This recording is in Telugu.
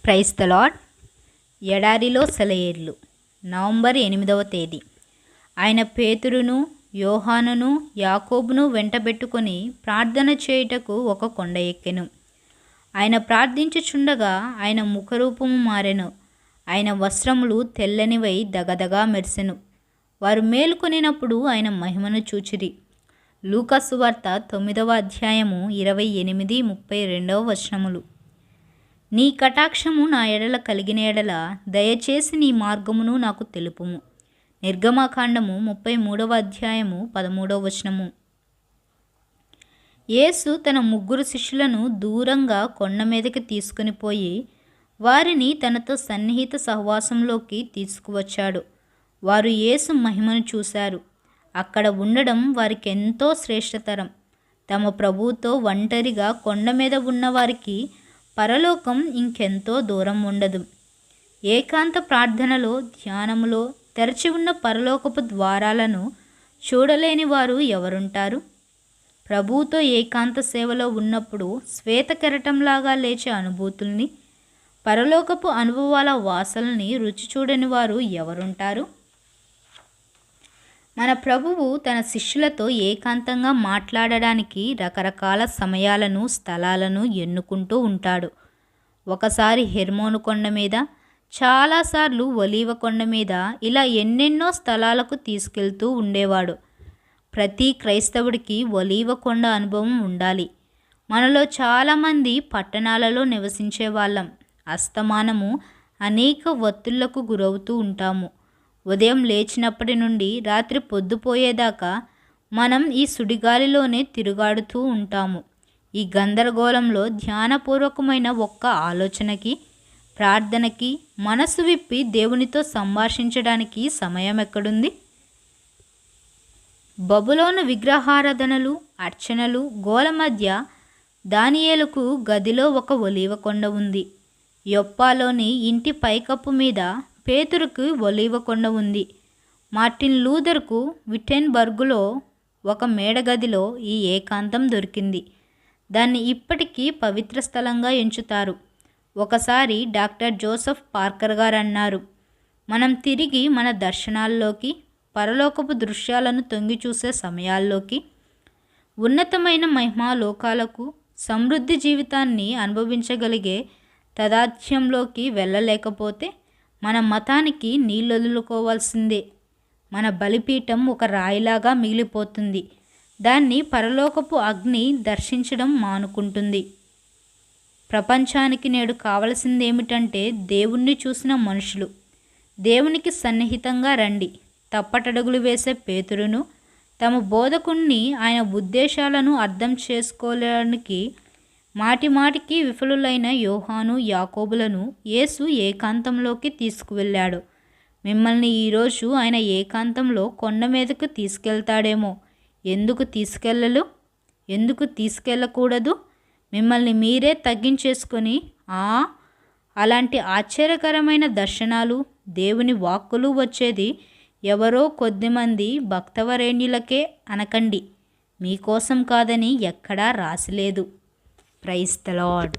Praise the lord. ఎడారిలో సెలయేర్లు. నవంబర్ 8వ తేదీ. ఆయన పేతురును, యోహానును, యాకోబును వెంటబెట్టుకొని ప్రార్థన చేయుటకు ఒక కొండ ఎక్కెను. ఆయన ప్రార్థించుచుండగా ఆయన ముఖరూపము మారెను. ఆయన వస్త్రములు తెల్లనివై దగదగా మెరిసెను. వారు మేలుకొనినప్పుడు ఆయన మహిమను చూచిరి. లూకాసు వార్త 9వ అధ్యాయము 28, 32 వచనములు. నీ కటాక్షము నా ఎడల కలిగిన ఎడల దయచేసి నీ మార్గమును నాకు తెలుపుము. నిర్గమకాండము 33వ అధ్యాయము 13వ వచనము. యేసు తన 3 శిష్యులను దూరంగా కొండ మీదకి తీసుకుని పోయి వారిని తనతో సన్నిహిత సహవాసంలోకి తీసుకువచ్చాడు. వారు యేసు మహిమను చూశారు. అక్కడ ఉండడం వారికి ఎంతో శ్రేష్టతరం. తమ ప్రభువుతో ఒంటరిగా కొండ మీద ఉన్నవారికి పరలోకం ఇంకెంతో దూరం ఉండదు. ఏకాంత ప్రార్థనలో, ధ్యానములో తెరచి ఉన్న పరలోకపు ద్వారాలను చూడలేని వారు ఎవరుంటారు? ప్రభువుతో ఏకాంత సేవలో ఉన్నప్పుడు శ్వేత కెరటంలాగా లేచే అనుభూతుల్ని, పరలోకపు అనుభవాల వాసల్ని రుచి చూడని వారు ఎవరుంటారు? మన ప్రభువు తన శిష్యులతో ఏకాంతంగా మాట్లాడడానికి రకరకాల సమయాలను, స్థలాలను ఎన్నుకుంటూ ఉంటాడు. ఒకసారి హెర్మోను కొండ మీద, చాలాసార్లు ఒలీవ కొండ మీద, ఇలా ఎన్నెన్నో స్థలాలకు తీసుకెళ్తూ ఉండేవాడు. ప్రతి క్రైస్తవుడికి ఒలీవ కొండ అనుభవం ఉండాలి. మనలో చాలామంది పట్టణాలలో నివసించే వాళ్ళం. అస్తమానము అనేక ఒత్తిళ్లకు గురవుతూ ఉంటాము. ఉదయం లేచినప్పటి నుండి రాత్రి పొద్దుపోయేదాకా మనం ఈ సుడిగాలిలోనే తిరుగాడుతూ ఉంటాము. ఈ గందరగోళంలో ధ్యానపూర్వకమైన ఒక్క ఆలోచనకి, ప్రార్థనకి, మనసు విప్పి దేవునితో సంభాషించడానికి సమయం ఎక్కడుంది? బబులోను విగ్రహారాధనలు, అర్చనలు, గోల మధ్య దానియేలుకు గదిలో ఒక ఒలీవ కొండ ఉంది. యొప్పాలోని ఇంటి పైకప్పు మీద పేతురుకు ఒలీవ కొండ ఉంది. మార్టిన్ లూథర్కు విటెన్బర్గులో ఒక మేడగదిలో ఈ ఏకాంతం దొరికింది. దాన్ని ఇప్పటికీ పవిత్ర స్థలంగా ఎంచుతారు. ఒకసారి డాక్టర్ జోసెఫ్ పార్కర్ గారు అన్నారు, మనం తిరిగి మన దర్శనాల్లోకి, పరలోకపు దృశ్యాలను తొంగి చూసే సమయాల్లోకి, ఉన్నతమైన మహిమాలోకాలకు, సమృద్ధి జీవితాన్ని అనుభవించగలిగే తదాత్మ్యంలోకి వెళ్ళలేకపోతే మన మతానికి నీళ్ళొదులుకోవాల్సిందే. మన బలిపీఠం ఒక రాయిలాగా మిగిలిపోతుంది. దాన్ని పరలోకపు అగ్ని దర్శించడం మానుకుంటుంది. ప్రపంచానికి నేడు కావలసిందేమిటంటే దేవుణ్ణి చూసిన మనుషులు. దేవునికి సన్నిహితంగా రండి. తప్పటడుగులు వేసే పేతురును, తమ బోధకుణ్ణి ఆయన ఉద్దేశాలను అర్థం చేసుకోవడానికి మాటిమాటికి విఫలులైన యోహాను, యాకోబులను యేసు ఏకాంతంలోకి తీసుకువెళ్ళాడు. మిమ్మల్ని ఈరోజు ఆయన ఏకాంతంలో కొండ మీదకు తీసుకెళ్తాడేమో. ఎందుకు తీసుకెళ్ళకూడదు? మిమ్మల్ని మీరే తగ్గించేసుకొని అలాంటి ఆశ్చర్యకరమైన దర్శనాలు, దేవుని వాక్కులు వచ్చేది ఎవరో కొద్దిమంది భక్తవరేణ్యులకే అనకండి. మీకోసం కాదని ఎక్కడా రాసిలేదు. Praise the lord.